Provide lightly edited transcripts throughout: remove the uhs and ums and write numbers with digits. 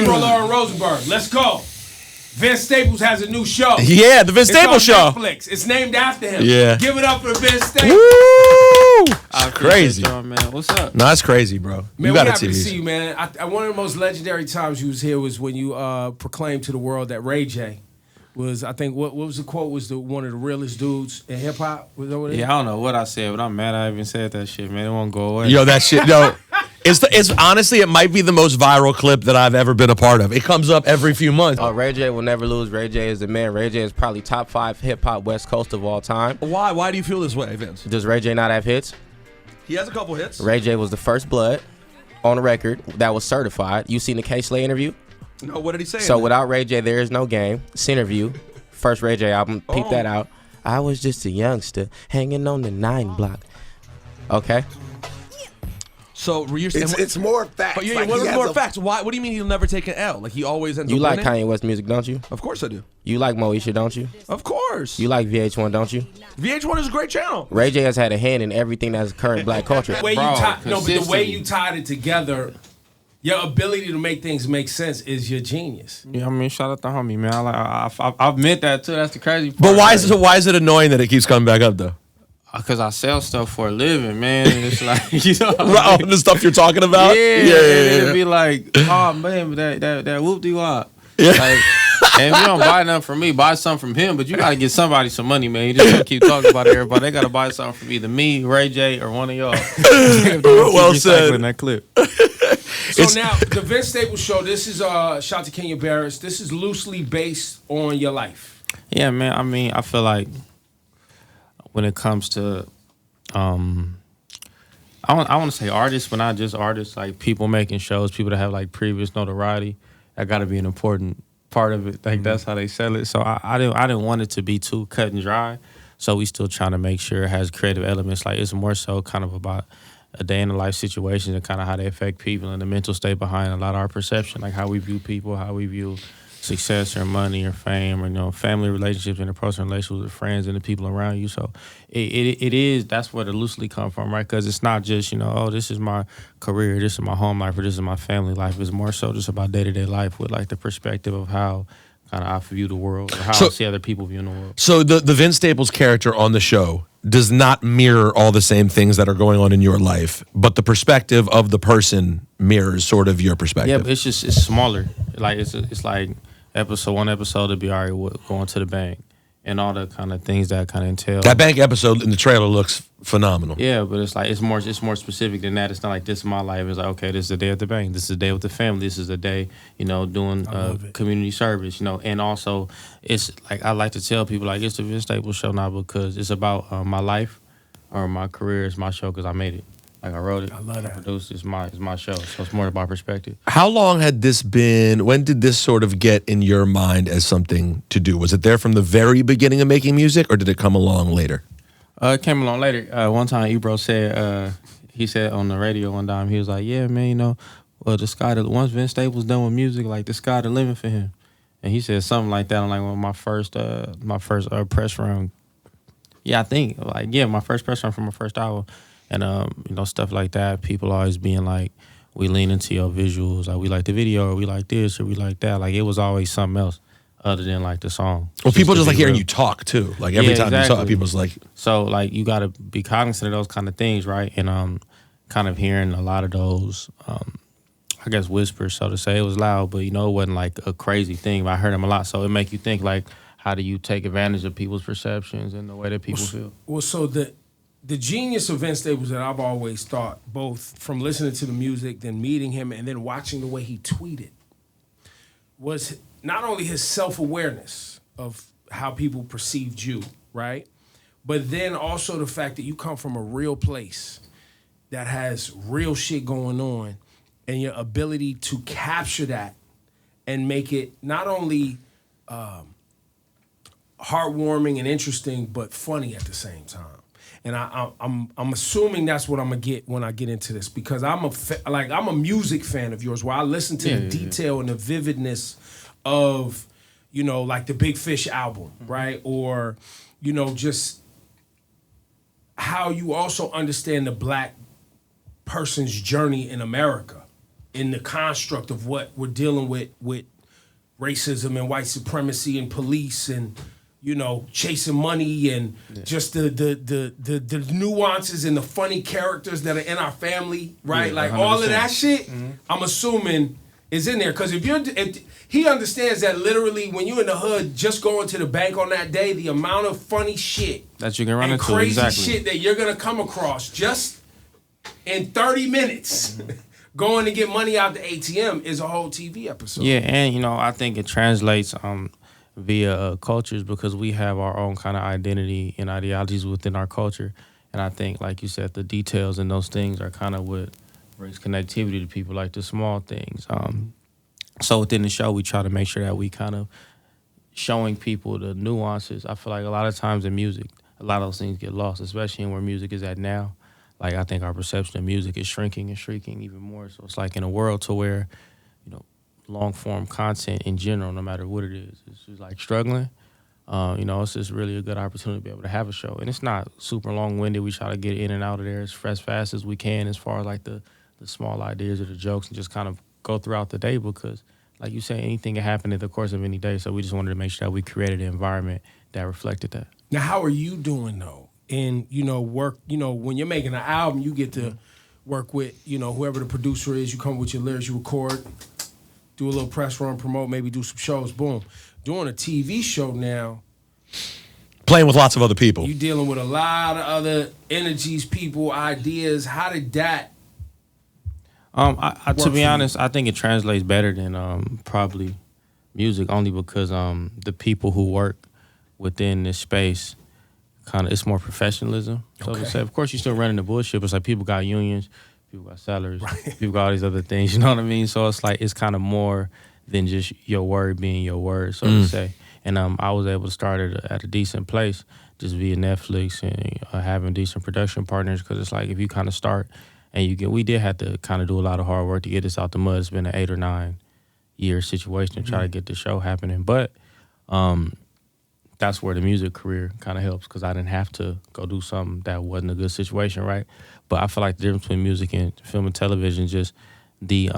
T-Roll Lauren Rosenberg. Let's go. Vince Staples has a new show. Yeah, the Vince Staples show. Netflix. It's named after him. Yeah. Give it up for Vince Staples. Woo! It's crazy. Man. What's up? No, it's crazy, bro. Man, you got we a happy TV. to see you, man. One of the most legendary times you was here was when you proclaimed to the world that Ray J was, I think, what was the quote? Was one of the realest dudes in hip hop? Was over there? Yeah, I don't know what I said, but I'm mad I even said that shit, man. It won't go away. Yo, that shit, yo. It's honestly, it might be the most viral clip that I've ever been a part of. It comes up every few months. Ray J will never lose. Ray J is the man. Ray J is probably top 5 hip hop West Coast of all time. Why? Why do you feel this way, Vince? Does Ray J not have hits? He has a couple hits. Ray J was the first blood on the record that was certified. You seen the K Slay interview? No, what did he say? So without Ray J, there is no game. Centerview, first Ray J album. Peep that out. I was just a youngster hanging on the 9 block. Okay. So you're it's more facts. But like what are more facts? Why? What do you mean he'll never take an L? Like he always ends up You like winning? Kanye West music, don't you? Of course I do. You like Moesha, don't you? Of course. You like VH1, don't you? VH1 is a great channel. Ray J has had a hand in everything that's current black culture. But the way you tied it together, your ability to make things make sense is your genius. Yeah, I mean, shout out to homie, man. I've meant that too. That's the crazy part. But why is it annoying that it keeps coming back up though? Because I sell stuff for a living, man. And it's like, you know, the stuff you're talking about. Yeah. It'd be like, oh man, that whoop-de-wop. Yeah. Like, and if you don't buy nothing from me, buy something from him. But you gotta get somebody some money, man. You just can't keep talking about everybody. They gotta buy something from either me, Ray J, or one of y'all. Well said. In that clip. So now the Vince Staples show. This is shout to Kenya Barris. This is loosely based on your life. Yeah, man. I mean, I feel like when it comes to, I want to say artists, but not just artists. Like people making shows, people that have like previous notoriety. That got to be an important part of it. Like that's how they sell it. So I didn't want it to be too cut and dry. So we still trying to make sure it has creative elements. Like it's more so kind of about a day in the life situations and kind of how they affect people and the mental state behind a lot of our perception, like how we view people, how we view success or money or fame or family relationships, interpersonal relationships with friends and the people around you. So it is, that's where the loosely come from, right? Because it's not just this is my career, this is my home life, or this is my family life. It's more so just about day-to-day life with like the perspective of how kind of I view the world or how I see other people viewing the world. So the Vince Staples character on the show does not mirror all the same things that are going on in your life, but the perspective of the person mirrors sort of your perspective. Yeah, but it's smaller. Like it's like one episode to be all right, going to the bank and all the kind of things that kind of entail. That bank episode in the trailer looks phenomenal. Yeah, but it's like it's more specific than that. It's not like this is my life. It's like, okay, this is the day at the bank. This is the day with the family. This is the day, doing community service, and also it's like I like to tell people like it's the Vince Staples show now because it's about my life or my career. It's my show because I made it. Like I wrote it. I love that. I produced it's my show. So it's more about perspective. How long had this been? When did this sort of get in your mind as something to do? Was it there from the very beginning of making music, or did it come along later? It came along later. One time, Ebro said he said on the radio one time, he was like, "Yeah, man, the sky. Once Vince Staples done with music, like the sky the limit for him." And he said something like that on like one of my first press run. Yeah, I think my first press run from my first album. And, stuff like that, people always being like, we lean into your visuals, like we like the video, or we like this, or we like that. Like it was always something else other than like the song. Well, people just like hearing you talk too. Like every time you talk, people's like. So like you got to be cognizant of those kind of things, right? And kind of hearing a lot of those, I guess, whispers, so to say. It was loud, but it wasn't like a crazy thing. But I heard them a lot. So it make you think like, how do you take advantage of people's perceptions and the way that people feel? Well, so the genius of Vince Staples that I've always thought, both from listening to the music, then meeting him, and then watching the way he tweeted, was not only his self-awareness of how people perceived you, right? But then also the fact that you come from a real place that has real shit going on, and your ability to capture that and make it not only heartwarming and interesting, but funny at the same time. And I'm assuming that's what I'm gonna get when I get into this, because I'm a music fan of yours, where I listen to the detail and the vividness of, like the Big Fish album, right? Or, just how you also understand the black person's journey in America in the construct of what we're dealing with racism and white supremacy and police and chasing money and just the nuances and the funny characters that are in our family, right? Yeah, like 100%. all of that shit, I'm assuming is in there. Because if he understands that literally when you're in the hood, just going to the bank on that day, the amount of funny shit that you can run and into, crazy exactly. shit that you're gonna come across just in 30 minutes. Going to get money out the ATM is a whole TV episode. Yeah, and I think it translates via cultures because we have our own kind of identity and ideologies within our culture. And I think, like you said, the details and those things are kind of what brings connectivity to people, like the small things. So within the show, we try to make sure that we kind of showing people the nuances. I feel like a lot of times in music, a lot of those things get lost, especially in where music is at now. Like, I think our perception of music is shrinking and shrinking even more. So it's like in a world to where, long-form content in general, no matter what it is, it's just like struggling. It's just really a good opportunity to be able to have a show. And it's not super long-winded. We try to get in and out of there as fast as we can as far as like the small ideas or the jokes and just kind of go throughout the day because, like you say, anything can happen in the course of any day. So we just wanted to make sure that we created an environment that reflected that. Now, how are you doing, though? And, work, when you're making an album, you get to work with, whoever the producer is. You come with your lyrics, you record, do a little press run, promote, maybe do some shows, boom. Doing a TV show now. Playing with lots of other people. You dealing with a lot of other energies, people, ideas. How did that to be honest, I think it translates better than probably music only because the people who work within this space it's more professionalism. So to say, of course, you're still running the bullshit, but it's like people got unions, people got salaries, people got all these other things, you know what I mean? So it's like, it's kind of more than just your word being your word, so to say. And I was able to start at a decent place just via Netflix and having decent production partners because it's like if you kind of start and we did have to kind of do a lot of hard work to get this out the mud. It's been an 8 or 9 year situation to try to get the show happening. But that's where the music career kind of helps because I didn't have to go do something that wasn't a good situation, right? But I feel like the difference between music and film and television, just the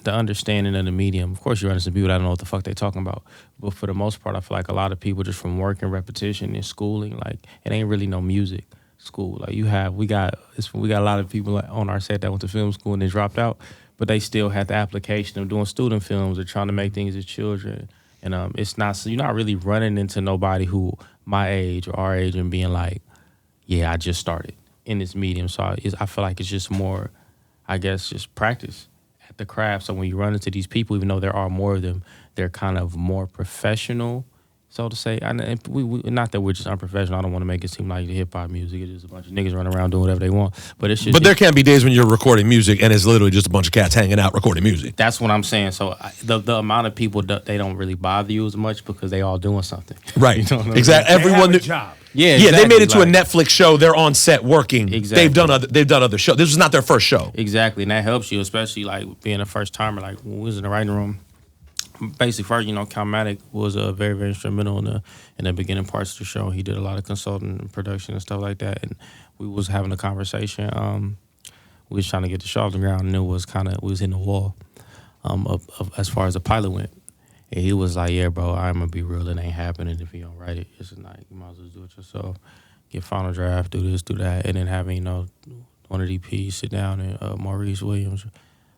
understanding of the medium. Of course, you run into people that don't know what the fuck they talking about. But for the most part, I feel like a lot of people just from work and repetition and schooling, like it ain't really no music school. Like we got a lot of people on our set that went to film school and they dropped out, but they still had the application of doing student films or trying to make things as children. And it's not, so you're not really running into nobody who my age or our age and being like, yeah, I just started in this medium. So I feel like it's just more, I guess, just practice at the craft. So when you run into these people, even though there are more of them, they're kind of more professional, so to say. And we not that we're just unprofessional. I don't want to make it seem like the hip hop music is just a bunch of niggas running around doing whatever they want. But it's just. But there can be days when you're recording music and it's literally just a bunch of cats hanging out recording music. That's what I'm saying. So the amount of people they don't really bother you as much because they all doing something. Right. You know what I mean? Exactly. They have a job? Yeah. Yeah. Exactly. They made it to a Netflix show. They're on set working. Exactly. They've done other shows. This was not their first show. Exactly, and that helps you, especially like being a first timer. Like when we was in the writing room. Basically, first, Calmatic was very, very instrumental in the beginning parts of the show. He did a lot of consulting and production and stuff like that. And we was having a conversation. We was trying to get the show off the ground, and it was we was in the wall of as far as the pilot went. And he was like, "Yeah, bro, I'm gonna be real. It ain't happening if you don't write it. It's like you might as well do it yourself. Get final draft, do this, do that, and then having one of the EPs sit down and Maurice Williams.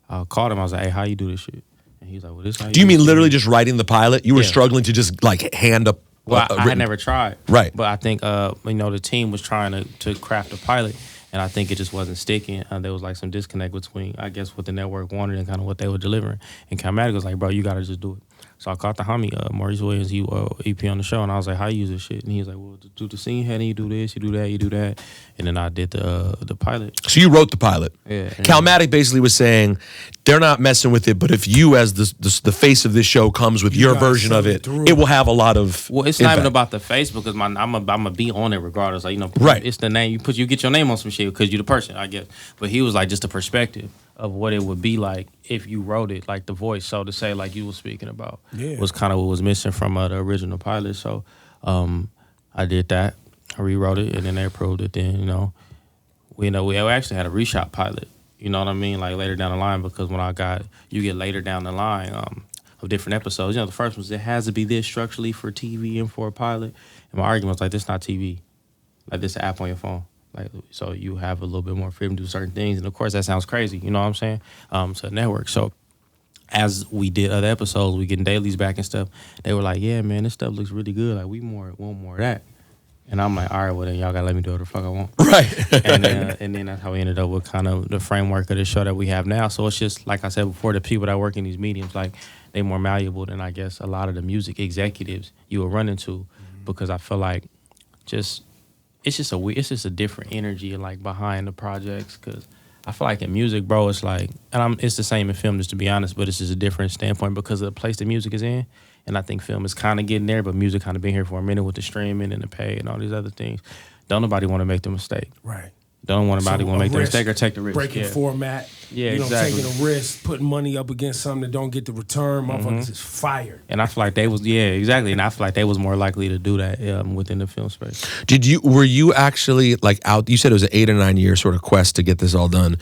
I called him. I was like, "Hey, how you do this shit?" And he's like, "Well, this how you Do you mean this literally shit?" just writing the pilot? You were struggling to just like hand up. Well, I had never tried. Right. But I think, the team was trying to craft a pilot, and I think it just wasn't sticking. There was like some disconnect between, I guess, what the network wanted and kind of what they were delivering. And Calmatic was like, "Bro, you got to just do it." So I called the homie, Maurice Williams, he EP on the show, and I was like, "How you use this shit?" And he was like, "Well, to do the scene head, you do this, you do that, you do that." And then I did the pilot. So you wrote the pilot. Yeah. Calmatic basically was saying they're not messing with it, but if you, as the face of this show, comes with your version of it, it will have a lot of. Well, it's impact. not even about the face because I'm gonna be on it regardless. Like Right. It's the name you get your name on some shit because you're the person, I guess. But he was like just the perspective of what it would be like if you wrote it, like the voice, so to say, like you were speaking about, was kind of what was missing from the original pilot. So I did that, I rewrote it, and then they approved it. Then we actually had a reshot pilot You know what I mean? Like later down the line, because you get later down the line of different episodes. You know, the first one's it has to be this structurally for TV and for a pilot. And my argument was like, this not TV. Like this app on your phone. Like, so you have a little bit more freedom to do certain things. And of course that sounds crazy, you know what I'm saying? To the network. So as we did other episodes, we getting dailies back and stuff. They were like, yeah, man, this stuff looks really good. Like we want more of that. And I'm like, all right, well then y'all gotta let me do what the fuck I want. Right. and then that's how we ended up with kind of the framework of the show that we have now. So it's just like I said before, the people that work in these mediums, like they more malleable than I guess a lot of the music executives you will run into, because I feel like it's just a different energy like behind the projects. Because I feel like in music, bro, it's like, it's the same in film, just to be honest, but it's just a different standpoint because of the place the music is in. And I think film is kind of getting there, but music kind of been here for a minute with the streaming and the pay and all these other things. Don't nobody want to make the mistake. Right. Don't want nobody want to make the mistake or take the risk. Breaking format. Yeah, exactly. Taking a risk, putting money up against something that don't get the return. Motherfuckers is fired. And I feel like exactly. And I feel like they was more likely to do that within the film space. Were you actually like out? You said it was an 8 or 9 year sort of quest to get this all done.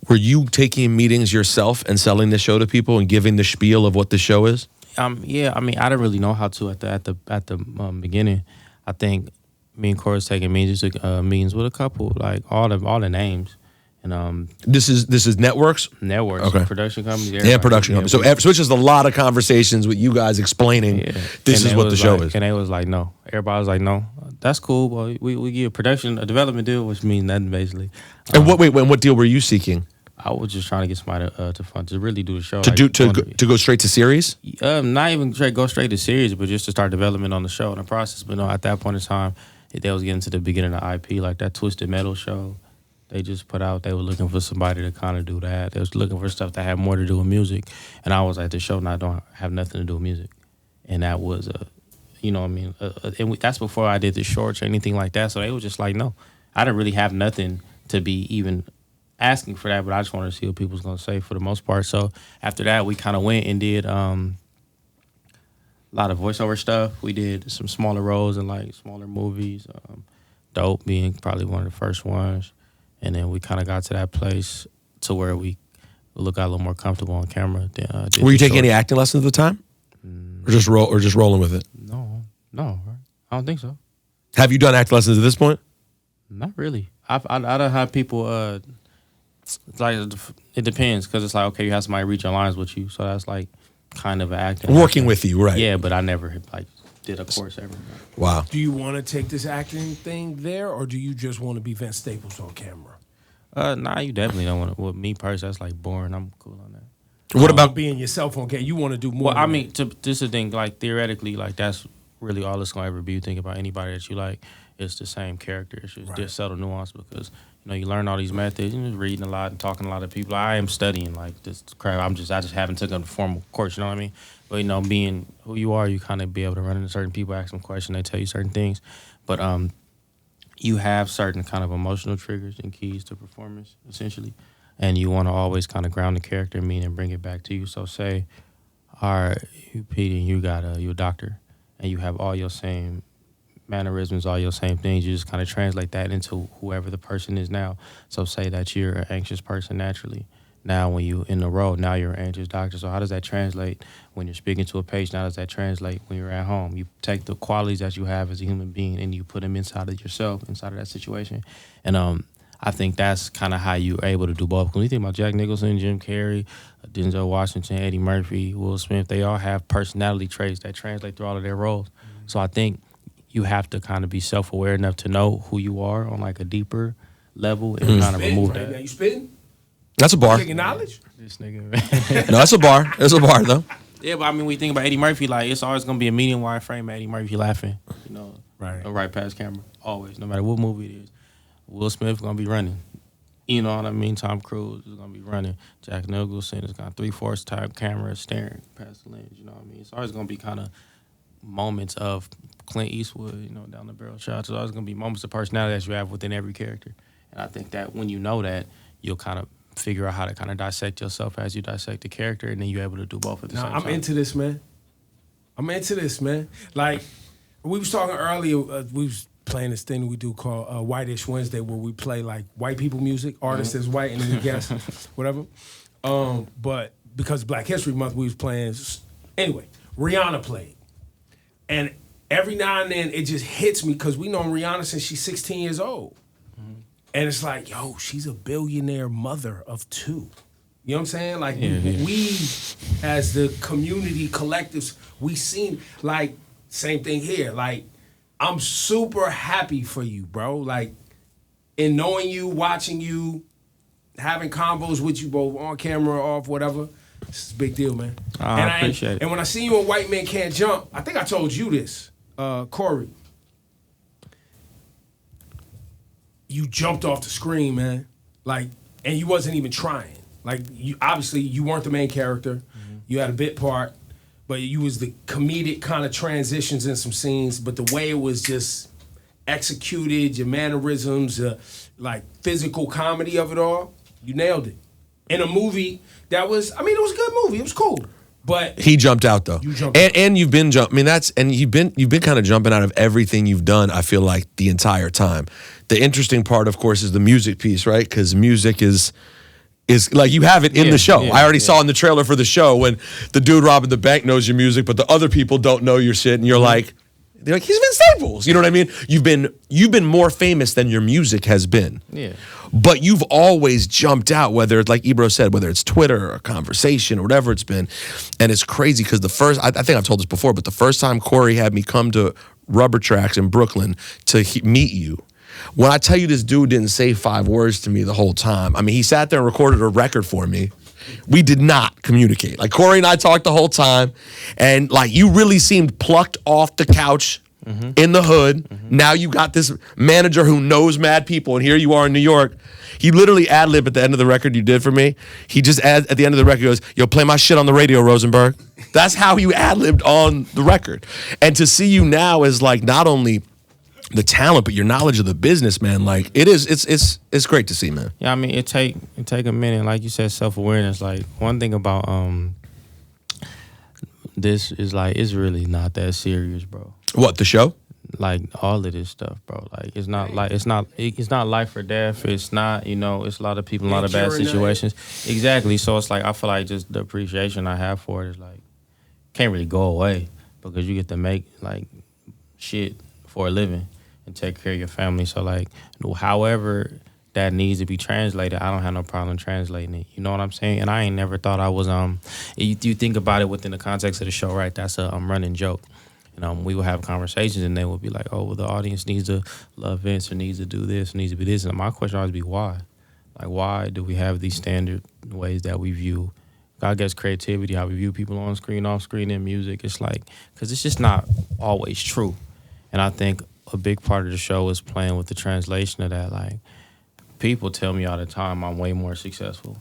Were you taking meetings yourself and selling the show to people and giving the spiel of what the show is? Yeah, I mean, I didn't really know how to at the beginning. I think me and Corey was taking meetings with a couple, like all the names, and this is networks, okay, production companies, yeah, production companies. So it's just a lot of conversations with you guys explaining this is what the show is, and they was like, no, everybody was like, no, that's cool, but we give a development deal, which means nothing basically. And what deal were you seeking? I was just trying to get somebody to really do the show. To go straight to series? Not even go straight to series, but just to start development on the show and the process. But no, at that point in time, they was getting to the beginning of IP, like that Twisted Metal show. They just put out. They were looking for somebody to kind of do that. They was looking for stuff that had more to do with music. And I was like, the show now don't have nothing to do with music. And that was you know what I mean? That's before I did the shorts or anything like that. So they was just like, no, I didn't really have nothing to be even asking for that, but I just wanted to see what people was gonna say for the most part. So after that, we kind of went and did a lot of voiceover stuff. We did some smaller roles in like smaller movies. Dope being probably one of the first ones, and then we kind of got to that place to where we got a little more comfortable on camera. Were you taking any acting lessons at the time, or just rolling with it? No, right? I don't think so. Have you done acting lessons at this point? Not really. I don't have people. It's like it depends, because it's like, okay, you have somebody read your lines with you, so that's like kind of an acting. Working with you, right? Yeah, but I never like did a course ever. Wow. Do you want to take this acting thing there, or do you just want to be Vince Staples on camera? Nah, you definitely don't want to. With me personally, that's like boring. I'm cool on that. What about being yourself on camera? You want to do more? Well, I mean, this is the thing. Like theoretically, like that's really all it's gonna ever be. You think about anybody that you like, it's the same character. It's just subtle nuance, because you learn all these methods. You're just reading a lot and talking to a lot of people. I am studying like this crap. I just haven't taken a formal course. You know what I mean? But being who you are, you kind of be able to run into certain people, ask them questions, they tell you certain things. But you have certain kind of emotional triggers and keys to performance, essentially, and you want to always kind of ground the character, and bring it back to you. So say, all right, you Pete, and you you're a doctor, and you have all your same mannerisms, all your same things. You just kind of translate that into whoever the person is now. So say that you're an anxious person naturally. Now when you in the role, now you're an anxious doctor. So how does that translate when you're speaking to a patient? How does that translate when you're at home? You take the qualities that you have as a human being and you put them inside of yourself, inside of that situation. And I think that's kind of how you're able to do both. When you think about Jack Nicholson, Jim Carrey, Denzel Washington, Eddie Murphy, Will Smith, they all have personality traits that translate through all of their roles. So I think you have to kind of be self-aware enough to know who you are on like a deeper level and kind of remove that. Now you spitting? That's a bar. Taking knowledge? This nigga. No, that's a bar. That's a bar though. Yeah, but I mean, we think about Eddie Murphy, like it's always gonna be a medium wide frame of Eddie Murphy laughing, right past camera, always, no matter what movie it is. Will Smith gonna be running. You know what I mean? Tom Cruise is gonna be running. Jack Nicholson is got 3/4 type camera staring past the lens. You know what I mean? It's always gonna be kind of moments of Clint Eastwood, down the barrel shots. There's always going to be moments of personality that you have within every character. And I think that when you know that, you'll kind of figure out how to kind of dissect yourself as you dissect the character, and then you're able to do both at the same time. I'm into this, man. Like, we was talking earlier, we was playing this thing we do called Whitish Wednesday, where we play like white people music, artists as white, and then we guess whatever. But because Black History Month, we was playing. Anyway, Rihanna played, and every now and then it just hits me because we known Rihanna since she's 16 years old, and it's like, yo, she's a billionaire mother of 2. You know what I'm saying? Like we, as the community collectives, we seen like same thing here. Like I'm super happy for you, bro. Like in knowing you, watching you, having combos with you both on camera, off, whatever. This is a big deal, man. I appreciate it. And when I see you on White Men Can't Jump, I think I told you this, Corey. You jumped off the screen, man. Like, and you wasn't even trying. Like, you obviously you weren't the main character. You had a bit part, but you was the comedic kind of transitions in some scenes. But the way it was just executed, your mannerisms, like physical comedy of it all, you nailed it. In a movie that was, I mean, it was a good movie. It was cool. But he jumped out though. You jumped out. And you've been I mean, you've been kind of jumping out of everything you've done, I feel like, the entire time. The interesting part, of course, is the music piece, right? Because music is like you have it in the show. I already saw in the trailer for the show when the dude robbing the bank knows your music, but the other people don't know your shit, and you're like, they're like, he's Vince Staples. You know what I mean? You've been more famous than your music has been. Yeah. But you've always jumped out, whether it's like Ebro said, whether it's Twitter or conversation or whatever it's been. And it's crazy because I think I've told this before, but the first time Corey had me come to Rubber Tracks in Brooklyn to meet you, when I tell you this dude didn't say 5 words to me the whole time, I mean, he sat there and recorded a record for me. We did not communicate. Like, Corey and I talked the whole time, and like, you really seemed plucked off the couch in the hood. Now you got this manager who knows mad people, and here you are in New York. He literally ad-libbed at the end of the record you did for me. He just at the end of the record goes, yo, play my shit on the radio, Rosenberg. That's how you ad-libbed on the record. And to see you now is like not only the talent, but your knowledge of the business, man. Like it's great to see, man. Yeah, I mean, it take a minute. Like you said, self-awareness. Like one thing about this is like, it's really not that serious, bro. What, the show? Like all of this stuff, bro. Like it's not life or death. It's not, it's a lot of people in a lot of bad situations. Exactly. So it's like, I feel like just the appreciation I have for it is like, can't really go away because you get to make like shit for a living and take care of your family. So like, however that needs to be translated, I don't have no problem translating it. You know what I'm saying? And I ain't never thought I was you think about it within the context of the show, right? That's a running joke. We would have conversations and they would be like, oh, well, the audience needs to love Vince or needs to do this, needs to be this. And my question always be why? Like, why do we have these standard ways that we view, I guess, creativity, how we view people on screen, off screen, in music? It's like, because it's just not always true. And I think a big part of the show is playing with the translation of that. Like, people tell me all the time I'm way more successful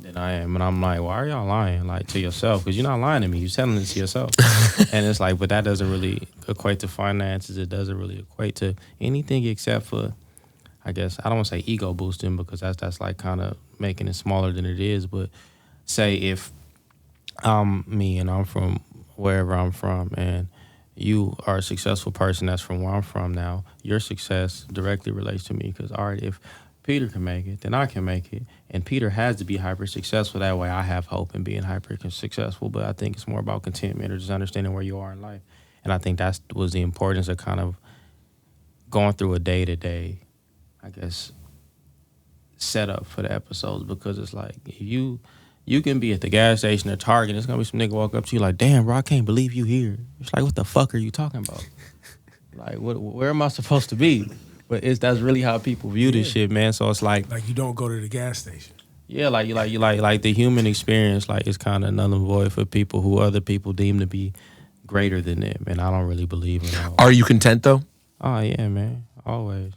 than I am. And I'm like, why are y'all lying? Like, to yourself? Because you're not lying to me. You're telling it to yourself. And it's like, but that doesn't really equate to finances. It doesn't really equate to anything except for, I guess, I don't want to say ego boosting because that's like kind of making it smaller than it is. But say if I'm me and I'm from wherever I'm from and you are a successful person that's from where I'm from now, your success directly relates to me because, all right, if Peter can make it, then I can make it. And Peter has to be hyper successful. That way I have hope in being hyper successful. But I think it's more about contentment or just understanding where you are in life. And I think that was the importance of kind of going through a day-to-day, I guess, setup for the episodes. Because it's like, you can be at the gas station or Target, and it's going to be some nigga walk up to you like, damn, bro, I can't believe you here. It's like, what the fuck are you talking about? Like, where am I supposed to be? But that's really how people view this shit, man. So it's like you don't go to the gas station. Yeah, like the human experience, like, is kind of null and void for people who other people deem to be greater than them, and I don't really believe in that. Are you content though? Oh yeah, man, always.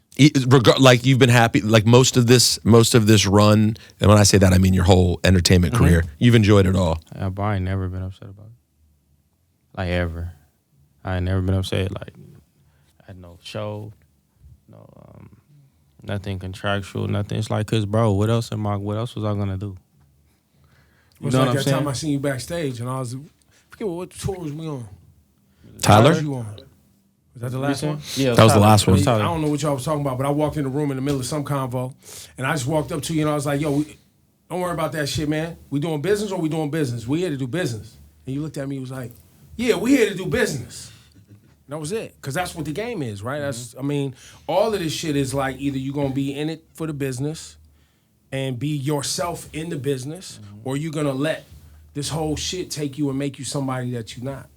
Like, you've been happy, like most of this run, and when I say that, I mean your whole entertainment career. You've enjoyed it all. But I ain't never been upset about it, like ever. I ain't never been upset. Like, I had no show. Nothing contractual, nothing. It's like, cause bro, what else was I gonna do? You know like what I'm saying? Time I seen you backstage and I was, forget what tour was we on? Tyler? You on? Was that the last one? Yeah, That was the last one. I don't know what y'all was talking about, but I walked in the room in the middle of some convo, and I just walked up to you and I was like, yo, don't worry about that shit, man. We doing business or we doing business? We here to do business. And you looked at me and was like, yeah, we here to do business. And that was it. Because that's what the game is, right? That's, I mean, all of this shit is like either you're going to be in it for the business and be yourself in the business, or you're going to let this whole shit take you and make you somebody that you're not.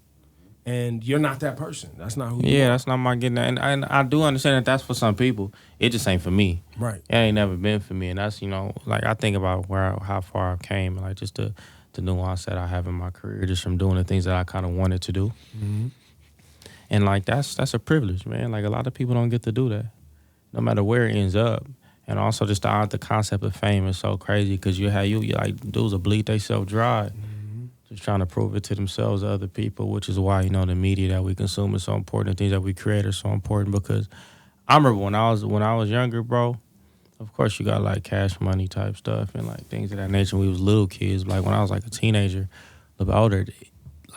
And you're not that person. That's not who you are. Yeah, that's not my getting at. And I do understand that that's for some people. It just ain't for me. Right. It ain't never been for me. And that's, you know, like I think about how far I came, and like just the nuance that I have in my career just from doing the things that I kind of wanted to do. Mm-hmm. And like that's a privilege, man. Like a lot of people don't get to do that, no matter where it ends up. And also just the concept of fame is so crazy because you like dudes will bleed themselves dry. Just trying to prove it to themselves, to other people, which is why, you know, the media that we consume is so important. The things that we create are so important because I remember when I was younger, bro, of course you got like Cash Money type stuff and like things of that nature when we was little kids. Like when I was like a teenager, a little bit older,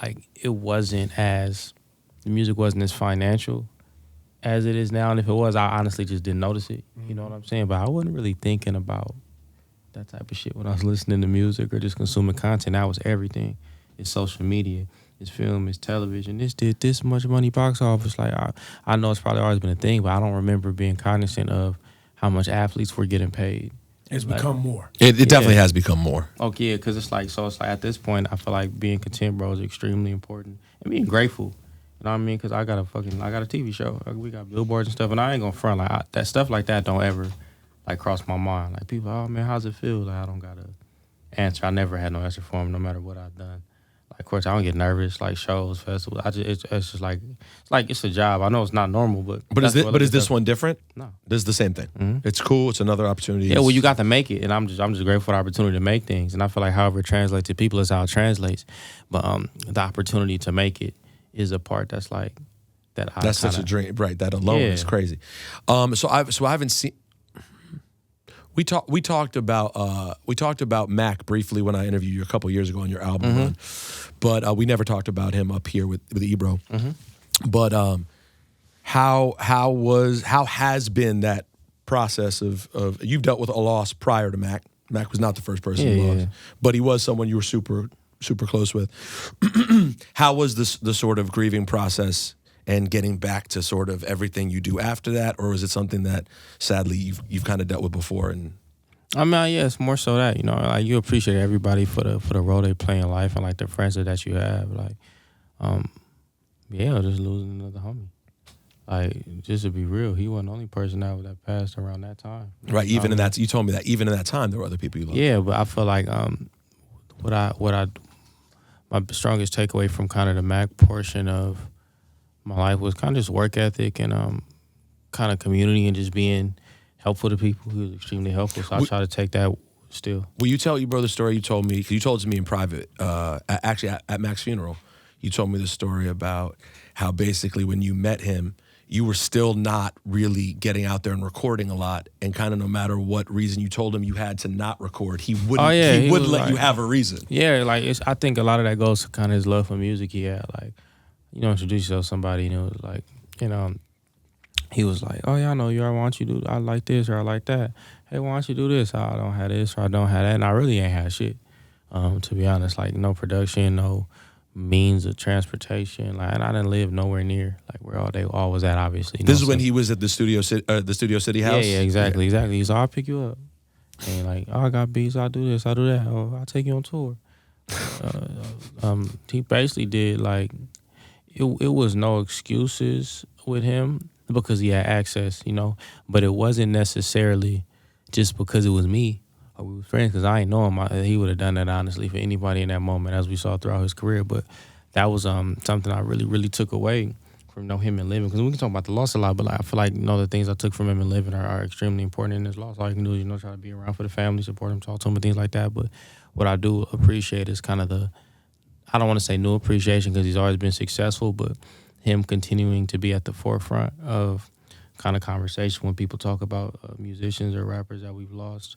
like the music wasn't as financial as it is now. And if it was, I honestly just didn't notice it. You know what I'm saying? But I wasn't really thinking about that type of shit when I was listening to music or just consuming content. That was everything. It's social media, it's film, it's television. This did this much money box office. Like I know it's probably always been a thing, but I don't remember being cognizant of how much athletes were getting paid. It's become more. It definitely has become more. Okay, yeah, because it's like at this point, I feel like being content, bro, is extremely important and being grateful. You know what I mean? Because I got a TV show. We got billboards and stuff, and I ain't gonna front that stuff like that don't ever like cross my mind. Like people, oh man, how's it feel? Like I don't got an answer. I never had no answer for them, no matter what I've done. Like of course I don't get nervous, like shows, festivals. It's just like it's a job. I know it's not normal, but is this one different? No, this is the same thing. Mm-hmm. It's cool. It's another opportunity. Yeah, well, you got to make it, and I'm just grateful for the opportunity to make things. And I feel like however it translates to people is how it translates. But the opportunity to make it is a part that's like that. That's such a dream, right? That alone is crazy. So I haven't seen. We talked about Mac briefly when I interviewed you a couple years ago on your album run, but we never talked about him up here with Ebro. But how has been that process of you've dealt with a loss prior to Mac? Mac was not the first person you lost, but he was someone you were super close with. How was the sort of grieving process and getting back to sort of everything you do after that, or is it something that sadly you've kind of dealt with before? And I mean, yeah, it's more so that, you know, like you appreciate everybody for the role they play in life and like the friends that you have, like, just losing another homie. Like, just to be real, he wasn't the only person that passed around that time. Right, even in that, you told me that even in that time there were other people you loved. Yeah, but I feel like my strongest takeaway from kind of the Mac portion of my life was kind of just work ethic and kind of community and just being helpful to people. He was extremely helpful, so I try to take that still. Will you tell the story you told me? Because you told it to me in private, actually at Mac's funeral. You told me the story about how basically when you met him, you were still not really getting out there and recording a lot, and kind of no matter what reason you told him you had to not record, he wouldn't. He would let you have a reason. Yeah, like I think a lot of that goes to kind of his love for music. He had like, you know, introduce yourself to somebody, and it was like, you know, he was like, oh yeah, I know you. Why don't you do? I like this or I like that. Hey, why don't you do this? I don't have this or I don't have that, and I really ain't had shit. To be honest, like no production, no means of transportation, like, and I didn't live nowhere near like where they all was at. Obviously, this is when he was at the Studio City house. Yeah, exactly. He's like, I'll pick you up, and like, oh, I got beats. I'll do this. I'll do that. Oh, I'll take you on tour. He basically did like. It was no excuses with him because he had access, you know, but it wasn't necessarily just because it was me or we were friends, because I ain't know him. He would have done that honestly for anybody in that moment, as we saw throughout his career. But that was something I really, really took away from him and living, because we can talk about the loss a lot, but like, I feel like, you know, the things I took from him and living are extremely important in his loss. All you can do is, you know, try to be around for the family, support him, talk to him, and things like that. But what I do appreciate is kind of I don't want to say new appreciation because he's always been successful, but him continuing to be at the forefront of kind of conversation when people talk about musicians or rappers that we've lost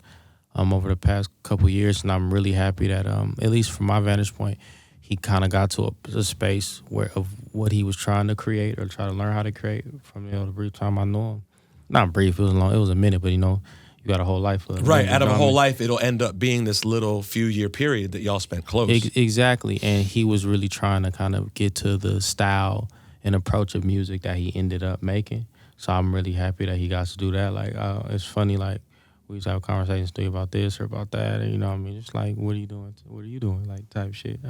over the past couple years. And I'm really happy that, at least from my vantage point, he kind of got to a space where of what he was trying to create or try to learn how to create from the brief time I knew him. Not brief, it was long. It was a minute, but you got a whole life. Right, out of a whole life, it'll end up being this little few year period that y'all spent close. Exactly, and he was really trying to kind of get to the style and approach of music that he ended up making. So I'm really happy that he got to do that. Like, it's funny, like, we used to have conversations about this or about that, and what I mean? Just like, what are you doing? What are you doing? Like, type shit.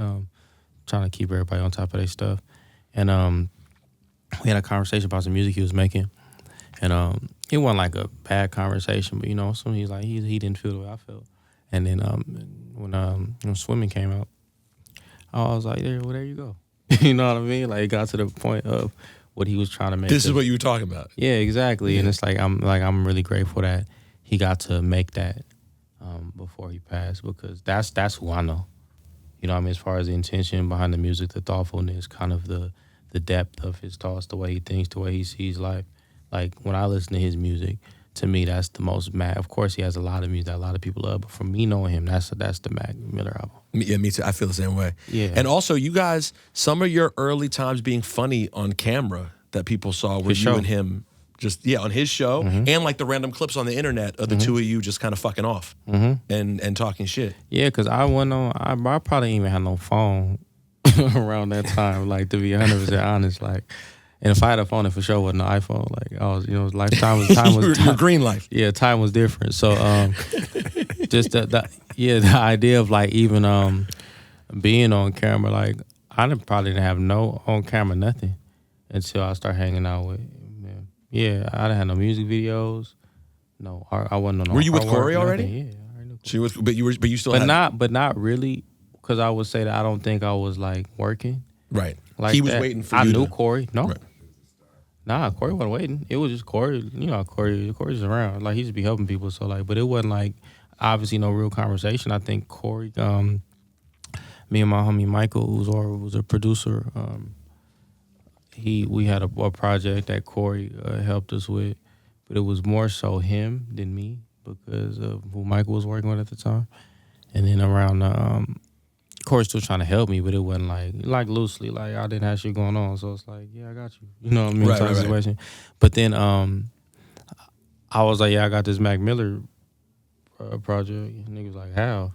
Trying to keep everybody on top of their stuff. And we had a conversation about some music he was making. And it wasn't like a bad conversation, but so he's like, he didn't feel the way I felt. And then when swimming came out, I was like, there you go. You know what I mean? Like, it got to the point of what he was trying to make. This is what you were talking about. Yeah, exactly. Yeah. And it's like I'm really grateful that he got to make that before he passed, because that's who I know. You know what I mean? As far as the intention behind the music, the thoughtfulness, kind of the depth of his thoughts, the way he thinks, the way he sees life. Like, when I listen to his music, to me, that's the most Mac. Of course, he has a lot of music that a lot of people love, but for me knowing him, that's the Mac Miller album. Yeah, me too. I feel the same way. Yeah. And also, you guys, some of your early times being funny on camera that people saw were you and him just, on his show, and like the random clips on the internet of the two of you just kind of fucking off and talking shit. Yeah, because I probably didn't even have no phone around that time, like, to be 100% honest, like. And if I had a phone, it for sure wasn't an iPhone. Like, I was, time was your green life. Yeah, time was different. So, just the idea of, like, even being on camera, like, I probably didn't have no on camera nothing until I started hanging out with him. Yeah, I didn't have no music videos. No, I wasn't on. Were you with Corey already? Yeah, I already knew Corey. She was, but you still. But not really, because I would say that I don't think I was, like, working. Right. Like, he was waiting for you. I knew Corey. No. Right. Nah, Corey wasn't waiting. It was just Corey. Corey's around. Like, he just be helping people. So, like, but it wasn't, like, obviously no real conversation. I think Corey, me and my homie Michael, who's a producer, we had a project that Corey helped us with, but it was more so him than me because of who Michael was working with at the time. And then around Corey's still trying to help me, but it wasn't like loosely, like, I didn't have shit going on, so it's like, yeah, I got you. You know what I mean? Right. Situation. But then I was like, yeah, I got this Mac Miller project. And niggas was like, how?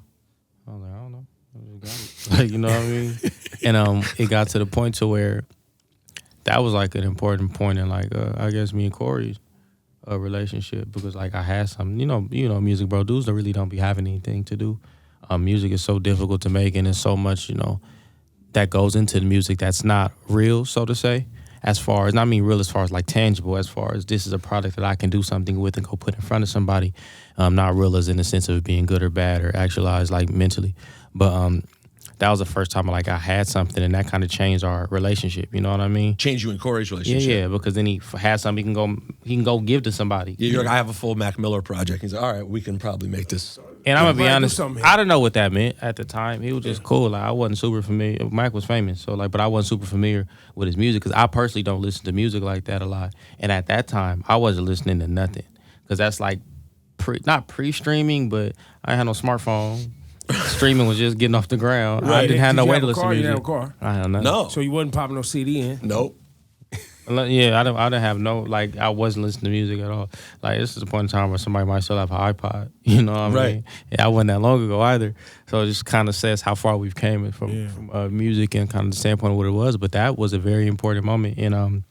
I was like, I don't know. I just got it. Like, you know what I mean? And it got to the point to where that was like an important point in, like, I guess me and Corey's relationship, because, like, I had something, music, bro, dudes really don't be having anything to do. Music is so difficult to make, and there's so much, that goes into the music that's not real, so to say. As far as, not mean real as far as, like, tangible, as far as this is a product that I can do something with and go put in front of somebody. Not real as in the sense of it being good or bad or actualized, like, mentally. But that was the first time, like, I had something, and that kind of changed our relationship. You know what I mean? Changed you and Corey's relationship. Yeah, because then he had something he can go give to somebody. Yeah, you're like, I have a full Mac Miller project. He's like, all right, we can probably make this. And I'm gonna be honest, I didn't know what that meant at the time. He was just cool. Like, I wasn't super familiar. Mac was famous, so, like, but I wasn't super familiar with his music because I personally don't listen to music like that a lot. And at that time, I wasn't listening to nothing because that's like not pre-streaming, but I had no smartphone. Streaming was just getting off the ground. Right. I didn't have no way to listen to music. You didn't have a car? I had nothing. No. So you wasn't popping no CD in? Nope. Yeah, I didn't have no, like, I wasn't listening to music at all. Like, this is a point in time where somebody might still have an iPod. You know what I mean? Right. Yeah, I wasn't that long ago either. So it just kind of says how far we've came from music and kind of the standpoint of what it was. But that was a very important moment in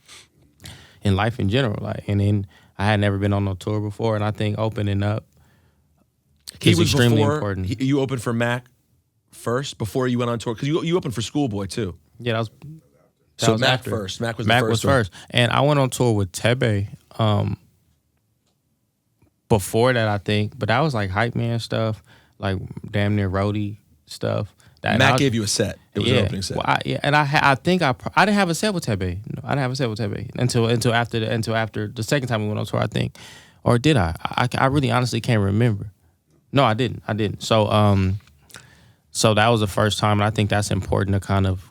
life in general. Like, and then I had never been on no tour before, and I think opening up is extremely important. You opened for Mac first before you went on tour? Because you opened for Schoolboy too. Yeah, that was. So Mac first. Mac was first. And I went on tour with Tebe before that, I think. But that was like hype man stuff, like damn near roadie stuff. Mac gave you a set. It was an opening set. Well, and I think I didn't have a set with Tebe. No, I didn't have a set with Tebe until after the second time we went on tour, I think. Or did I? I really honestly can't remember. No, I didn't. So so that was the first time, and I think that's important to kind of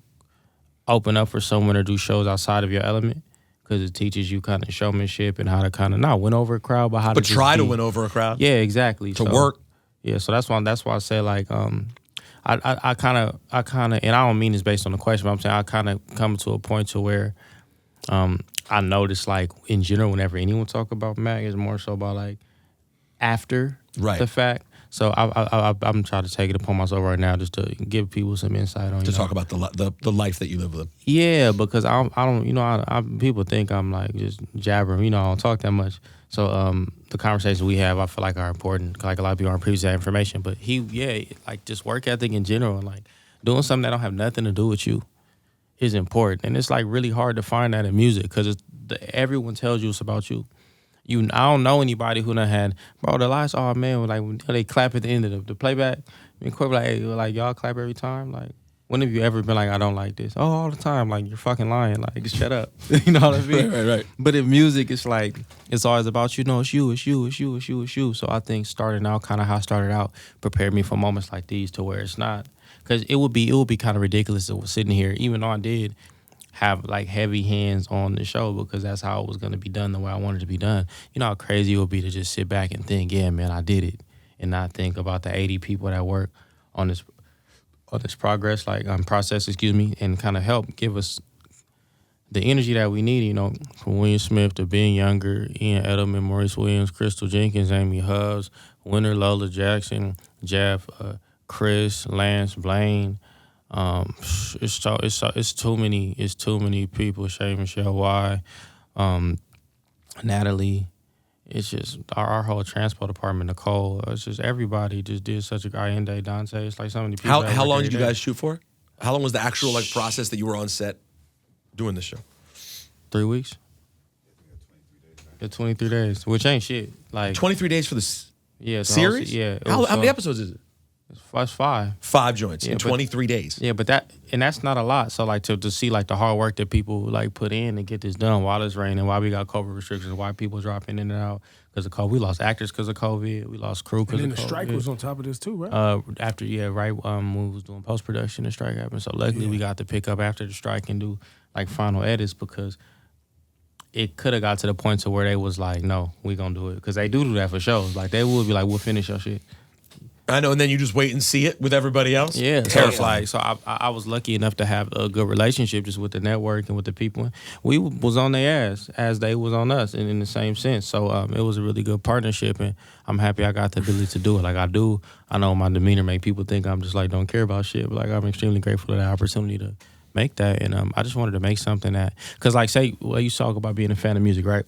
open up for someone to do shows outside of your element, because it teaches you kind of showmanship and how to kind of not win over a crowd, but how to win over a crowd. Yeah, exactly. To work. Yeah, so that's why I say, like, I kind of, and I don't mean this based on the question, but I'm saying I kind of come to a point to where I notice, like, in general, whenever anyone talk about Mac, it's more so about, like, after the fact. So I'm trying to take it upon myself right now just to give people some insight on, talk about the life that you live with. Yeah, because I don't, people think I'm, like, just jabbering, I don't talk that much. So the conversations we have, I feel like, are important. Like, a lot of people aren't privy to that information. But like, just work ethic in general and, like, doing something that don't have nothing to do with you is important. And it's, like, really hard to find that in music because everyone tells you it's about you. I don't know anybody who done had, bro, the last, oh, man, like, when they clap at the end of the playback. I mean, Corey, like, hey, like, y'all clap every time? Like, when have you ever been like, I don't like this? Oh, all the time. Like, you're fucking lying. Like, just shut up. You know what I mean? Right. But in music, it's like, it's always about you. No, it's you. So I think starting out, kind of how I started out, prepared me for moments like these to where it's not. Because it would be kind of ridiculous if I was sitting here, even though I did have, like, heavy hands on the show because that's how it was going to be done the way I wanted it to be done. You know how crazy it would be to just sit back and think, yeah, man, I did it. And not think about the 80 people that work on this progress, like process, and kind of help give us the energy that we need, from William Smith to Ben Younger, Ian Edelman, Maurice Williams, Crystal Jenkins, Amy Hubbs, Winter, Lola Jackson, Jeff, Chris, Lance, Blaine. It's too many people. Shay, Michelle, Y, Natalie. It's just our whole transport department, Nicole. It's just everybody just did such a Allende, Dante. It's like so many people. How long did you guys shoot for? How long was the actual, like, process that you were on set doing this show? 3 weeks. Yeah, 23 days, which ain't shit. Like 23 days for this series. How many episodes is it? It's 5. 5 joints in 23 days. Yeah, but that's not a lot. So, like, to see, like, the hard work that people, like, put in to get this done while it's raining, why we got COVID restrictions, why people dropping in and out because of COVID. We lost actors because of COVID. We lost crew because of COVID. And then the strike was on top of this too, right? When we was doing post-production, the strike happened. So luckily we got to pick up after the strike and do, like, final edits because it could have got to the point to where they was like, no, we gonna do it. Because they do that for shows. Like, they would be like, we'll finish your shit. I know, and then you just wait and see it with everybody else? Yeah. So I was lucky enough to have a good relationship just with the network and with the people. We was on their ass as they was on us in the same sense. So it was a really good partnership, and I'm happy I got the ability to do it. Like, I know my demeanor make people think I'm just, like, don't care about shit, but, like, I'm extremely grateful for that opportunity to make that. And I just wanted to make something that, because, like, say, you talk about being a fan of music, right?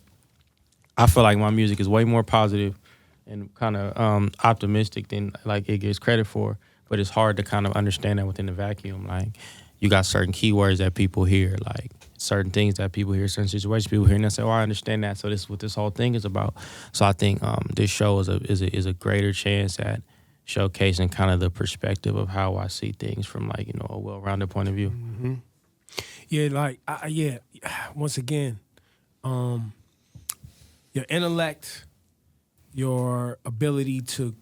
I feel like my music is way more positive and kind of optimistic than, like, it gets credit for. But it's hard to kind of understand that within the vacuum. Like, you got certain keywords that people hear, like certain things that people hear, certain situations people hear, and they say, "Oh, I understand that." So this is what this whole thing is about. So I think this show is a greater chance at showcasing kind of the perspective of how I see things from, like, a well-rounded point of view. Mm-hmm. Yeah, like once again, your intellect, your ability to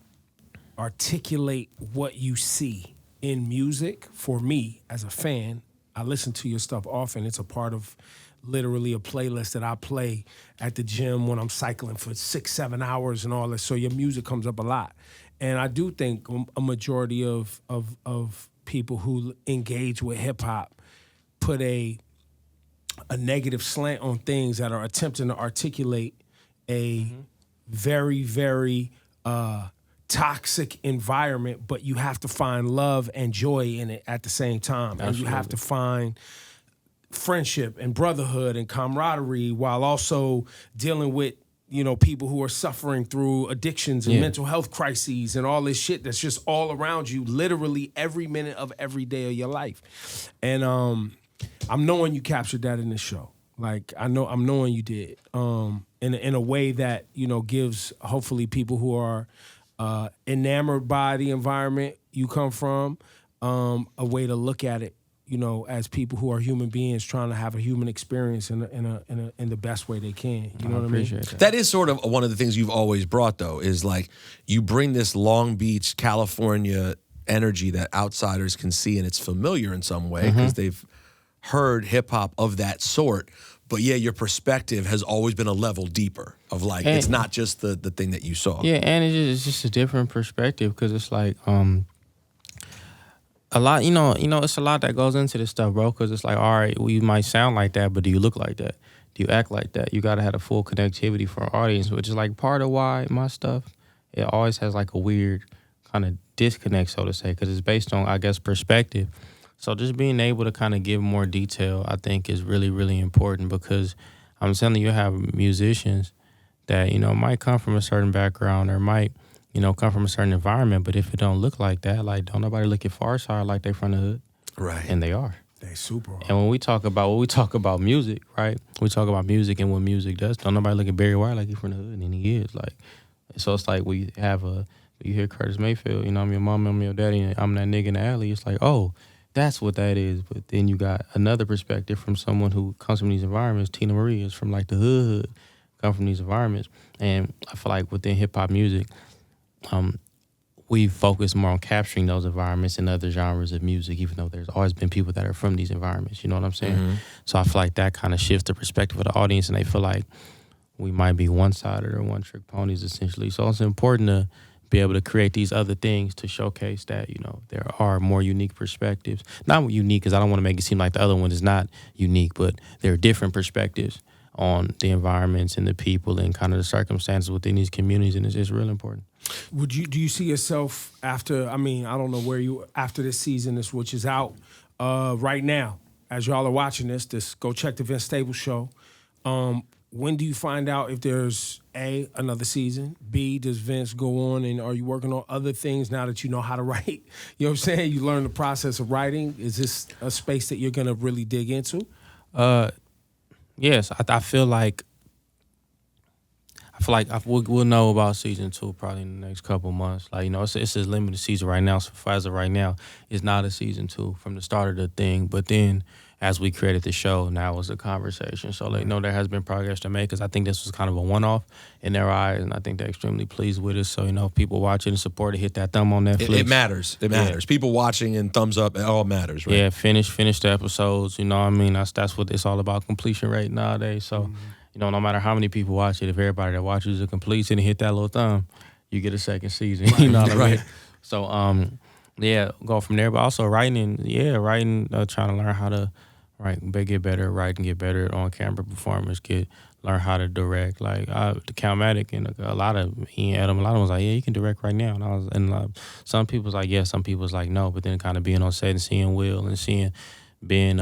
articulate what you see in music. For me, as a fan, I listen to your stuff often. It's a part of literally a playlist that I play at the gym when I'm cycling for 6-7 hours and all that. So your music comes up a lot. And I do think a majority of people who engage with hip hop put a negative slant on things that are attempting to articulate a very, very toxic environment, but you have to find love and joy in it at the same time. Absolutely. And you have to find friendship and brotherhood and camaraderie while also dealing with, people who are suffering through addictions and mental health crises and all this shit that's just all around you, literally every minute of every day of your life. And I'm knowing you captured that in this show. Like, I'm knowing you did. In a way that, gives hopefully people who are enamored by the environment you come from a way to look at it, as people who are human beings trying to have a human experience in the best way they can. You know what I mean? That is sort of one of the things you've always brought, though, is like you bring this Long Beach, California energy that outsiders can see, and it's familiar in some way because they've heard hip hop of that sort. But yeah, your perspective has always been a level deeper of, like, and it's not just the thing that you saw. Yeah, and it's just a different perspective because it's like, A lot, it's a lot that goes into this stuff, bro. Because it's like, all right, well, you might sound like that, but do you look like that? Do you act like that? You got to have a full connectivity for our audience, which is like part of why my stuff, it always has like a weird kind of disconnect, so to say, because it's based on, I guess, perspective. So just being able to kind of give more detail, I think, is really, really important, because I'm telling you, have musicians that, might come from a certain background or might, come from a certain environment, but if it don't look like that, like, don't nobody look at Farside like they from the hood. Right. And they are. They super hard. And when we talk about music, right? We talk about music and what music does. Don't nobody look at Barry White like he from the hood, and he is. Like, so it's like you hear Curtis Mayfield, I'm your mom, I'm your daddy, and I'm that nigga in the alley. It's like, oh, that's what that is. But then you got another perspective from someone who comes from these environments. Tina Marie is from like the hood, come from these environments. And I feel like within hip hop music, we focus more on capturing those environments in other genres of music, even though there's always been people that are from these environments. You know what I'm saying? Mm-hmm. So I feel like that kind of shifts the perspective of the audience, and they feel like we might be one-sided or one-trick ponies, essentially. So it's important to be able to create these other things to showcase that, there are more unique perspectives. Not unique, because I don't want to make it seem like the other one is not unique, but there are different perspectives on the environments and the people and kind of the circumstances within these communities, and it's just real important. Do you see yourself after, I don't know where you, after this season, which is out right now, as y'all are watching this, go check the Vince Staples show. When do you find out if there's A, another season? B, does Vince go on, and are you working on other things now that you know how to write? You know what I'm saying? You learn the process of writing. Is this a space that you're going to really dig into? Yes, I feel like we'll know about season 2 probably in the next couple months. Like, it's a limited season right now. So as of right now, it's not a season 2 from the start of the thing. But then as we created the show, now was a conversation. So there has been progress to make, because I think this was kind of a one-off in their eyes, and I think they're extremely pleased with it. So, if people watching and support it, hit that thumb on Netflix. It matters. It matters. Yeah. People watching and thumbs up, it all matters, right? Yeah, finish the episodes. That's what it's all about, completion rate nowadays. So, no matter how many people watch it, if everybody that watches it completes it and hit that little thumb, you get a second season. Right. You know what I mean? Right. So, go from there. But also writing, trying to learn how to get better, write and get better on camera performance, learn how to direct. Like the Calmatic and a lot of Adam was like, yeah, you can direct right now. And some people's like, yeah, some people's like, no. But then kind of being on set and seeing Will and being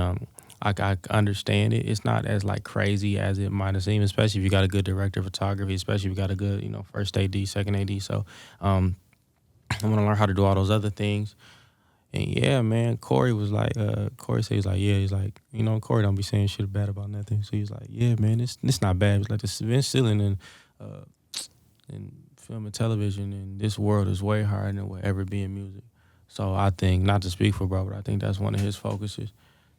I understand it. It's not as like crazy as it might have seemed, especially if you got a good director of photography, especially if you got a good, first AD, second AD. So I'm gonna learn how to do all those other things. And yeah, man, Corey was like, Corey said, he's like, Corey don't be saying shit bad about nothing. So he's like, yeah, man, it's not bad. It's like this Vince Stillin in film and television, and this world is way harder than it will ever be in music. So I think, not to speak for bro, but I think that's one of his focuses.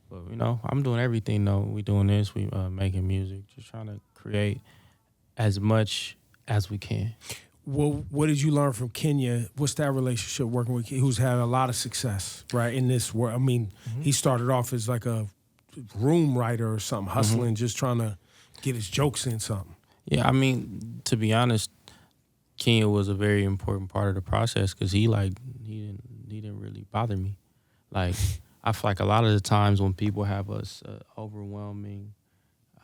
But, I'm doing everything, though. We doing this. We making music, just trying to create as much as we can. Well, what did you learn from Kenya? What's that relationship working with Kenya, who's had a lot of success, right, in this world? He started off as like a room writer or something, hustling, just trying to get his jokes in something. Yeah, to be honest, Kenya was a very important part of the process, because he didn't really bother me. Like, I feel like a lot of the times when people have us overwhelming,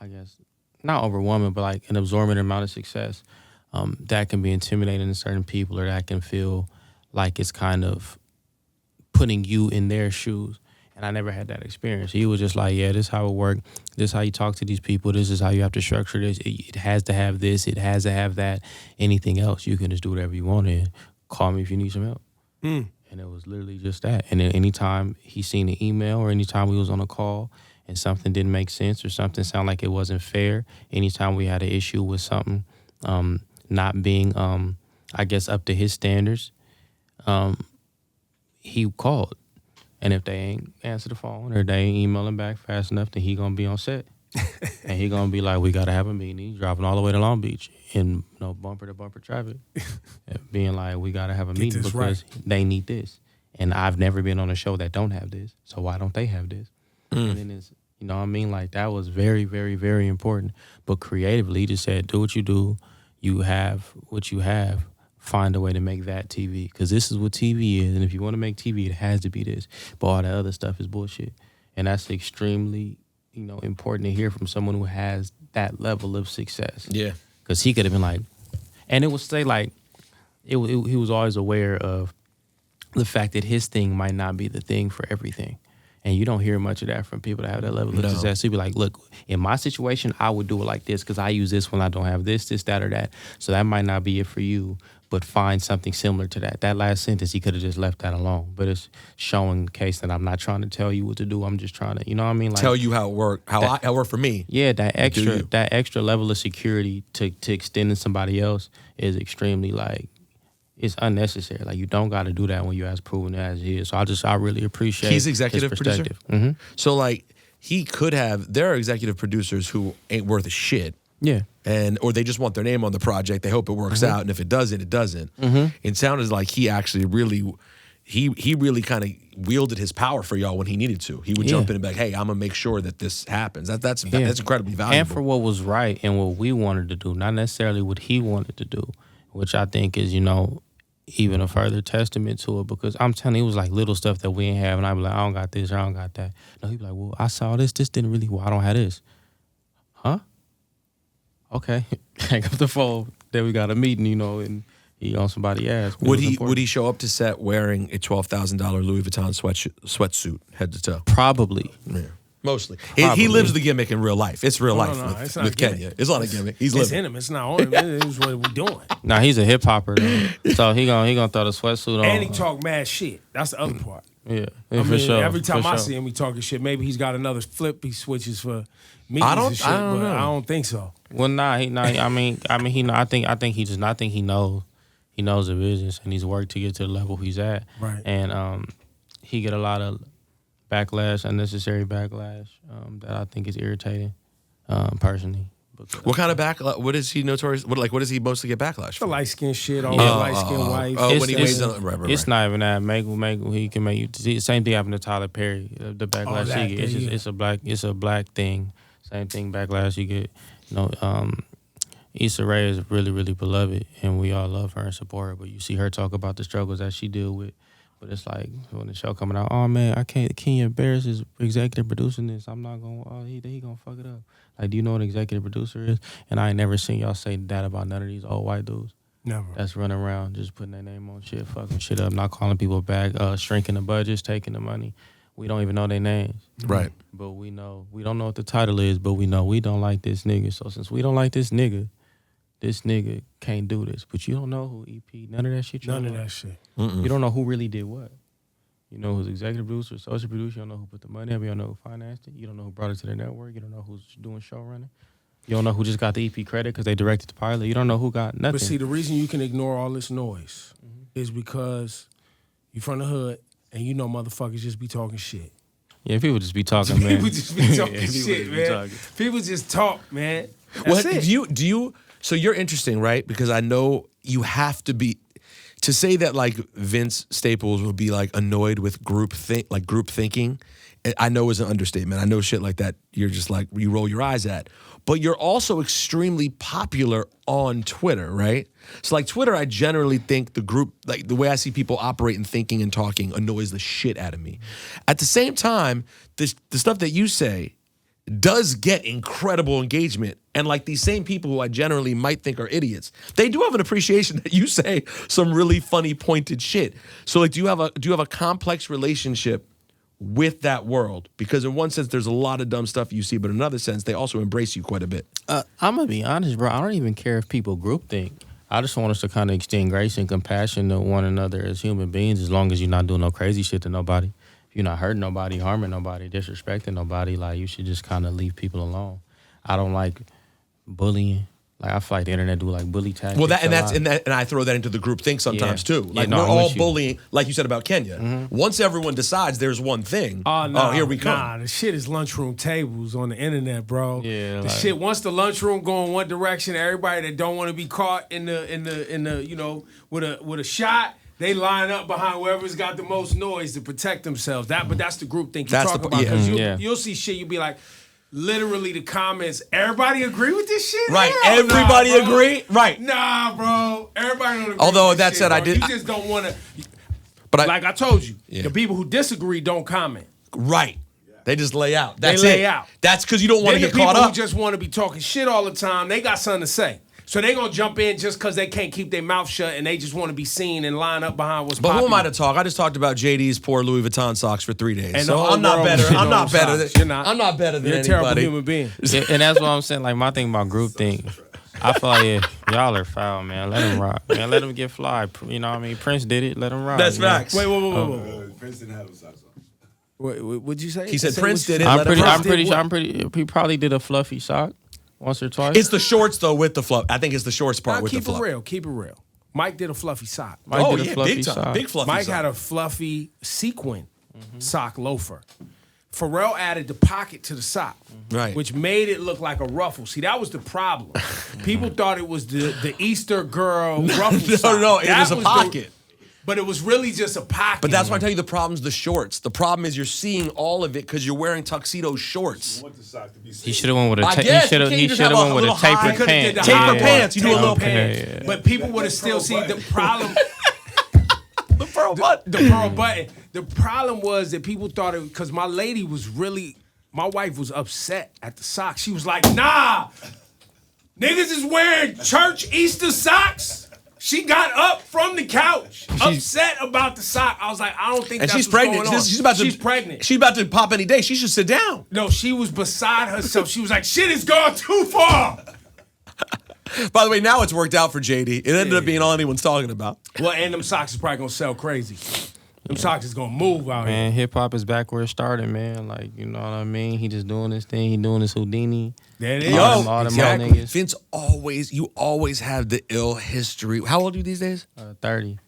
I guess, not overwhelming, but like an absorbent amount of success, that can be intimidating to certain people, or that can feel like it's kind of putting you in their shoes. And I never had that experience. He was just like, yeah, this is how it works. This is how you talk to these people. This is how you have to structure this. It has to have this. It has to have that. Anything else, you can just do whatever you want and call me if you need some help. And it was literally just that. And then anytime he seen an email, or anytime we was on a call and something didn't make sense, or something sounded like it wasn't fair, anytime we had an issue with something not being, I guess, up to his standards, he called. And if they ain't answer the phone, or they ain't emailing back fast enough, then he gonna be on set. And he gonna be like, we gotta have a meeting. He's driving all the way to Long Beach in bumper to bumper traffic, being like, we gotta have a meeting because they need this. And I've never been on a show that don't have this, so why don't they have this? And then it's, like, that was very, very, very important. But creatively, he just said, do what you do. You have what you have. find a way to make that TV, because this is what TV is, and if you want to make TV, it has to be this. But all that other stuff is bullshit, and that's extremely, important to hear from someone who has that level of success. Yeah, because he could have been like, and it would say like, he was always aware of the fact that his thing might not be the thing for everything. And you don't hear much of that from people that have that level of success. So he'd be like, look, in my situation, I would do it like this because I use this when I don't have this, that, or that. So that might not be it for you, but find something similar to that. That last sentence, he could have just left that alone. But it's showing the case that I'm not trying to tell you what to do. I'm just trying to, you know what I mean? Like, tell you how it worked, how it worked for me. Yeah, that extra level of security to extend to somebody else is extremely like, it's unnecessary. Like, you don't got to do that when you're as proven as he is. So I really appreciate He's executive his producer? perspective. Mm-hmm. So, like, he could have, there are executive producers who ain't worth a shit. Yeah. Or they just want their name on the project. They hope it works out. And if it doesn't, it doesn't. Mm-hmm. It sounded like he actually really, he really kind of wielded his power for y'all when he needed to. He would jump in and be like, hey, I'm going to make sure that this happens. That's incredibly valuable. And for what was right and what we wanted to do, not necessarily what he wanted to do, which I think is, even a further testament to it, because I'm telling you, it was like little stuff that we ain't have, and I'd be like, I don't got this or I don't got that. No, he'd be like, well, I saw this didn't really, I don't have this. Huh? Okay. Hang up the phone. Then we got a meeting, and he on somebody's ass. Would he show up to set wearing a $12,000 Louis Vuitton sweatsuit head to toe? Probably. Yeah. Mostly. He lives the gimmick in real life. It's real life with Kenya. It's not a gimmick. He's living. It's in him. It's not on him. It's what we're doing. Nah, he's a hip hopper though. So he gonna throw the sweatsuit on. And he talk mad shit. That's the other part. Yeah, for sure. Every time I sure. see him, he talking shit. Maybe he's got another flip he switches for meetings and shit, I don't know. I don't think so. Well, I think he knows the business, and he's worked to get to the level he's at. Right. And he get a lot of backlash, unnecessary backlash, that I think is irritating, personally. What kind of backlash? What is he notorious? What does he mostly get backlash The for? light skin shit, all the light skin wife. Oh, when he weighs on, right. It's not even that. He can make you. The same thing happened to Tyler Perry. The backlash he gets, it's a black thing. Same thing backlash you get. Issa Rae is really, really beloved, and we all love her and support her. But you see her talk about the struggles that she deal with. But it's like when the show coming out, oh man, I can't. Kenya Barris is executive producing this. I'm not gonna. Oh, he gonna fuck it up. Like, do you know what an executive producer is? And I ain't never seen y'all say that about none of these old white dudes. Never. That's running around just putting their name on shit, fucking shit up, not calling people back, shrinking the budgets, taking the money. We don't even know their names. Right. But we don't know what the title is, but we know we don't like this nigga. So since we don't like this nigga can't do this. But you don't know who EP, none of that shit. None of that shit. You don't know who really did what. You know who's executive producer, social producer. You don't know who put the money up. You don't know who financed it. You don't know who brought it to the network. You don't know who's doing show running. You don't know who just got the EP credit because they directed the pilot. You don't know who got nothing. But see, the reason you can ignore all this noise is because you from the hood and you know motherfuckers just be talking shit. Yeah, people just be talking, man. People just be talking shit, man. Talking. People just talk, man. That's it. Do you? So you're interesting, right? Because I know you have to be. To say that like Vince Staples will be like annoyed with group thinking, I know is an understatement. I know shit like that you're just like, you roll your eyes at. But you're also extremely popular on Twitter, right? So like Twitter, I generally think the group, like the way I see people operate and thinking and talking annoys the shit out of me. At the same time, the stuff that you say does get incredible engagement. And like these same people who I generally might think are idiots, they do have an appreciation that you say some really funny, pointed shit. So like, do you have a complex relationship with that world? Because in one sense, there's a lot of dumb stuff you see, but in another sense, they also embrace you quite a bit. I'm gonna be honest, bro. I don't even care if people groupthink. I just want us to kind of extend grace and compassion to one another as human beings, as long as you're not doing no crazy shit to nobody. If you're not hurting nobody, harming nobody, disrespecting nobody, like, you should just kind of leave people alone. I don't like bullying. Like, I feel like the internet do like bully tactics. Well, and I throw that into the group think sometimes too. Like, we're all bullying, like you said about Kenya. Mm-hmm. Once everyone decides there's one thing, here we come. Nah, the shit is lunchroom tables on the internet, bro. Yeah, the shit. Once the lunchroom go in one direction, everybody that don't want to be caught in the with a shot, they line up behind whoever's got the most noise to protect themselves. But that's the group think you talk about. Because you'll see shit, you'll be like, literally the comments, everybody agree with this shit? Right. Hell Everybody nah, bro. agree? Right. Nah, bro. Everybody don't agree Although with that this said, shit, I bro. did- You just don't want to. But Like I told you, Yeah. the people who disagree don't comment. Right. They just lay out. That's lay it. out. That's because you don't want Then to the get people caught who up. just want to be talking shit all the time, they got something to say. So they gonna jump in just because they can't keep their mouth shut and they just want to be seen and line up behind what's But popular. who am I to talk? I just talked about JD's poor Louis Vuitton socks for 3 days. And So the whole I'm not world better. was shitting I'm on not them better. socks. You're not. I'm not better than You're a terrible anybody. human being. Yeah, and that's what I'm saying. Like my thing about group thing, I feel like y'all are foul, man. Let him rock, man. Let him get fly. You know what I mean? Prince did it. Let him rock. That's man. facts. Wait. Prince didn't have the socks on. What'd you say? He said Say Prince what you did it. said. Let him rock. I'm pretty. He probably did a fluffy sock once or twice. It's the shorts though with the fluff. I think it's the shorts part Nah, with the keep it fluff. real. Keep it real. Mike did a fluffy sock. Mike Oh did a yeah, fluffy big time, sock. big fluffy. Mike sock. had a fluffy sequin sock loafer. Pharrell added the pocket to the sock, Right. which made it look like a ruffle. See, that was the problem. People thought it was the Easter girl ruffle sock. No, it That was a the- pocket. but it was really just a pocket. But that's why I tell you the problem's the shorts. The problem is you're seeing all of it because you're wearing tuxedo shorts. I want the sock to be He should have went with a. I He guess, should have. you He can't should have just have went a with a little high- tapered He could've pant. did the Tapered high pants, you do a tapered little pants. But people would have still seen the problem. The pearl butt. The pearl button. The problem was that people thought it because my lady was really, my wife was upset at the socks. She was like, nah, niggas is wearing church Easter socks. She got up from the couch, upset about the sock. I was like, I don't think And that's she's what's pregnant. going on. She's about to. She's pregnant. She's about to pop any day. She should sit down. No, she was beside herself. She was like, shit has gone too far. By the way, now it's worked out for JD. It ended up being all anyone's talking about. Well, and them socks is probably gonna sell crazy. Them socks is gonna move out here. Man, hip hop is back where it started, man. Like, you know what I mean? He just doing his thing. He doing his Houdini. There it is. All them Exactly. old niggas. Vince you always have the ill history. How old are you these days? 30.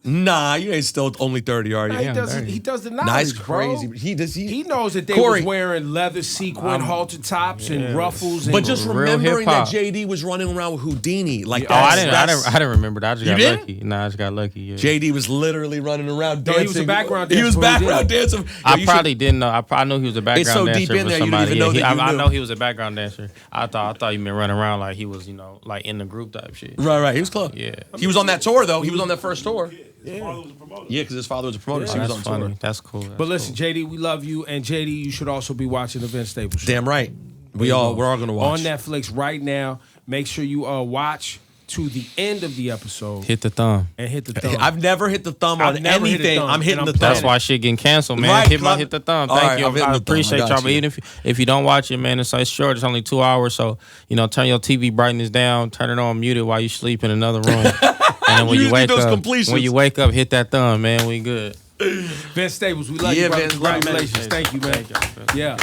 Nah, you ain't still only 30, are you? Nah, he I'm does. dirty. He does the knowledge, Nice, bro. crazy. He knows that they Corey. was wearing leather sequin halter tops and ruffles. And But just Real remembering that hip-hop. JD was running around with Houdini, like Oh, I that's- didn't remember that. I just You got didn't? lucky. Nah, I just got lucky. Yeah. JD was literally running around No, dancing. he was a background He dancer was for Houdini. background dancing. Yo, I you probably didn't know. I knew he was a background so dancer deep in for there, you didn't somebody. even know Yeah, that you I knew. know he was a background dancer. I thought you meant running around like he was, you know, like in the group type shit. Right. He was close. Yeah. He was on that tour though. He was on that first tour. His father was a promoter. Yeah, because his father was a promoter. Oh, so he was that's on funny. tour. That's cool. But listen, JD, we love you, and JD, you should also be watching the Vince Staples show. Damn right. We're all gonna watch. On Netflix right now. Make sure you watch to the end of the episode hit the thumb. and hit the thumb. I've never hit the thumb I've on never hit a anything. thumb, I'm hitting and the I'm thumb. That's why shit getting canceled, man. Right, Hit the thumb. All Thank right, you. I'm hitting I the thumb. appreciate I got y'all. But you. even if you don't watch it, man, it's like short. It's only 2 hours, so you know, turn your TV brightness down, turn it on, mute it while you sleep in another room. And then when You you do wake those up, completions. hit that thumb, man. We good. Vince Staples, we love Yeah, you, brother. Vince, love you, man. Congratulations. Thank you, man. Thank y'all. Yeah.